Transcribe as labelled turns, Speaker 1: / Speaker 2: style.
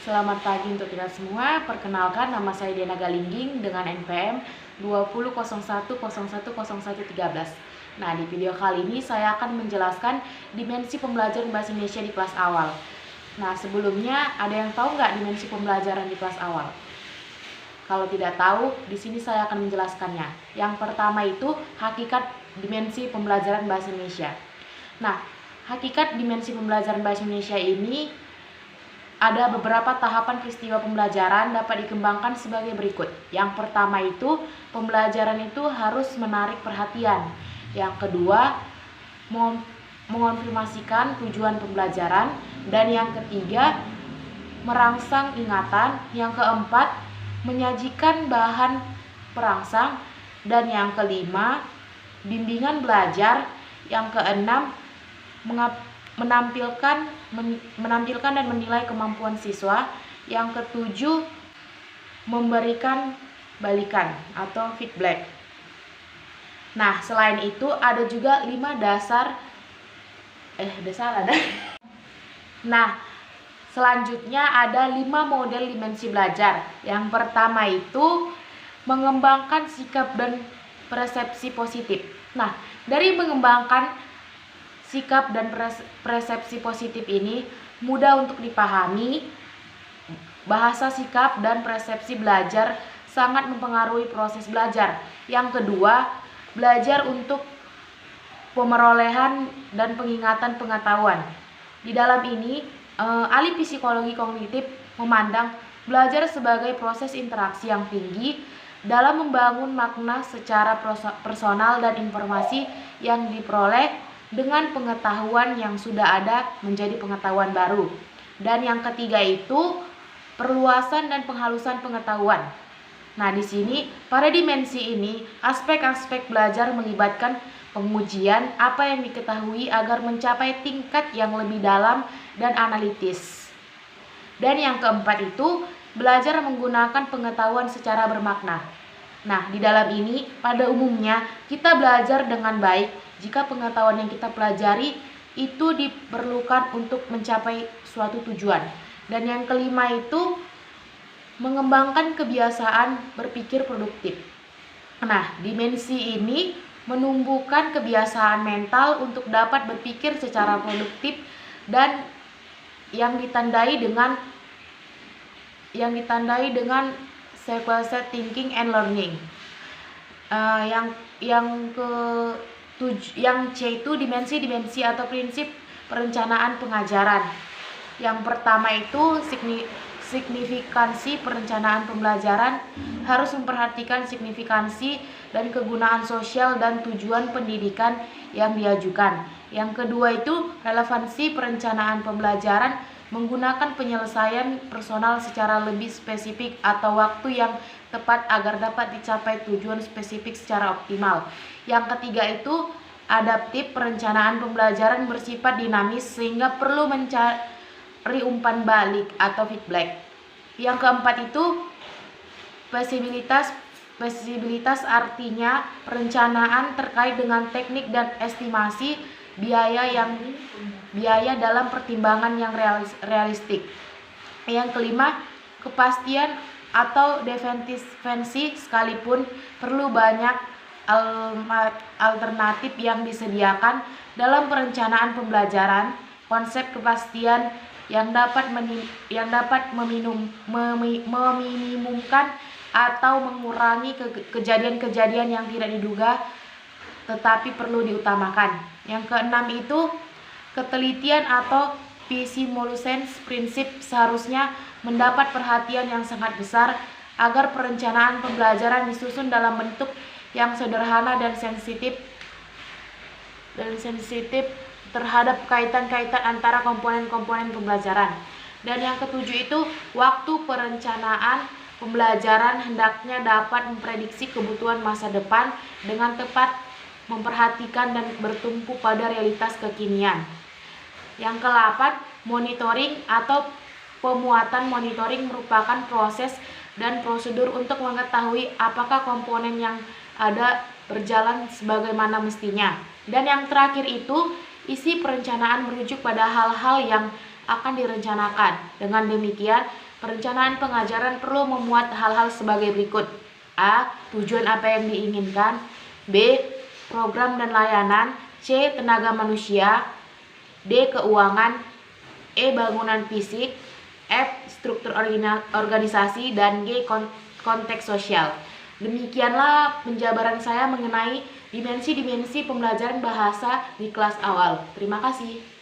Speaker 1: Selamat pagi untuk kita semua. Perkenalkan, nama saya Diana Galingging dengan NPM 20.01.01.01.13. Nah, di video kali ini saya akan menjelaskan dimensi pembelajaran bahasa Indonesia di kelas awal. Nah, sebelumnya ada yang tahu nggak dimensi pembelajaran di kelas awal? Kalau tidak tahu, di sini saya akan menjelaskannya. Yang pertama itu hakikat dimensi pembelajaran bahasa Indonesia. Nah, hakikat dimensi pembelajaran bahasa Indonesia ini ada beberapa tahapan peristiwa pembelajaran dapat dikembangkan sebagai berikut. Yang pertama itu, pembelajaran itu harus menarik perhatian. Yang kedua, mengonfirmasikan tujuan pembelajaran. Dan yang ketiga, merangsang ingatan. Yang keempat, menyajikan bahan perangsang. Dan yang kelima, bimbingan belajar. Yang keenam, menampilkan dan menilai kemampuan siswa. Yang ketujuh, memberikan balikan atau feedback. Nah, selain itu ada juga 5 dasar ada. Nah, selanjutnya ada 5 model dimensi belajar. Yang pertama itu mengembangkan sikap dan persepsi positif. Nah, dari mengembangkan sikap dan persepsi positif ini mudah untuk dipahami. Bahasa sikap dan persepsi belajar sangat mempengaruhi proses belajar. Yang kedua, belajar untuk pemerolehan dan pengingatan pengetahuan. Di dalam ini, ahli psikologi kognitif memandang belajar sebagai proses interaksi yang tinggi dalam membangun makna secara personal dan informasi yang diperoleh dengan pengetahuan yang sudah ada menjadi pengetahuan baru. Dan yang ketiga itu perluasan dan penghalusan pengetahuan. Nah, di sini pada dimensi ini aspek-aspek belajar melibatkan pengujian apa yang diketahui agar mencapai tingkat yang lebih dalam dan analitis. Dan yang keempat itu belajar menggunakan pengetahuan secara bermakna. Nah, di dalam ini pada umumnya kita belajar dengan baik jika pengetahuan yang kita pelajari itu diperlukan untuk mencapai suatu tujuan. Dan yang kelima itu mengembangkan kebiasaan berpikir produktif. Nah, dimensi ini menumbuhkan kebiasaan mental untuk dapat berpikir secara produktif dan yang ditandai dengan sequential thinking and learning. Yang C itu dimensi atau prinsip perencanaan pengajaran. Yang pertama itu signifikansi perencanaan pembelajaran harus memperhatikan signifikansi dan kegunaan sosial dan tujuan pendidikan yang diajukan. Yang kedua itu relevansi perencanaan pembelajaran menggunakan penyelesaian personal secara lebih spesifik atau waktu yang tepat agar dapat dicapai tujuan spesifik secara optimal. Yang ketiga itu adaptif perencanaan pembelajaran bersifat dinamis sehingga perlu mencari umpan balik atau feedback. Yang keempat itu fleksibilitas artinya perencanaan terkait dengan teknik dan estimasi biaya dalam pertimbangan yang realistik. Yang kelima, kepastian atau defensi sekalipun perlu banyak alternatif yang disediakan dalam perencanaan pembelajaran. Konsep kepastian yang dapat meminimumkan atau mengurangi kejadian-kejadian yang tidak diduga tetapi perlu diutamakan. Yang keenam itu ketelitian atau P-simulation prinsip seharusnya mendapat perhatian yang sangat besar agar perencanaan pembelajaran disusun dalam bentuk yang sederhana dan sensitif terhadap kaitan-kaitan antara komponen-komponen pembelajaran. Dan yang ketujuh itu waktu perencanaan pembelajaran hendaknya dapat memprediksi kebutuhan masa depan dengan tepat, memperhatikan dan bertumpu pada realitas kekinian. Yang ke-8, monitoring atau pemuatan monitoring merupakan proses dan prosedur untuk mengetahui apakah komponen yang ada berjalan sebagaimana mestinya. Dan yang terakhir itu isi perencanaan merujuk pada hal-hal yang akan direncanakan. Dengan demikian, Perencanaan pengajaran perlu memuat hal-hal sebagai berikut. A. Tujuan apa yang diinginkan. B. Program dan layanan. C. Tenaga manusia. D. Keuangan. E. Bangunan fisik. F. Struktur organisasi. Dan G. Konteks sosial. Demikianlah penjabaran saya mengenai dimensi-dimensi pembelajaran bahasa di kelas awal. Terima kasih.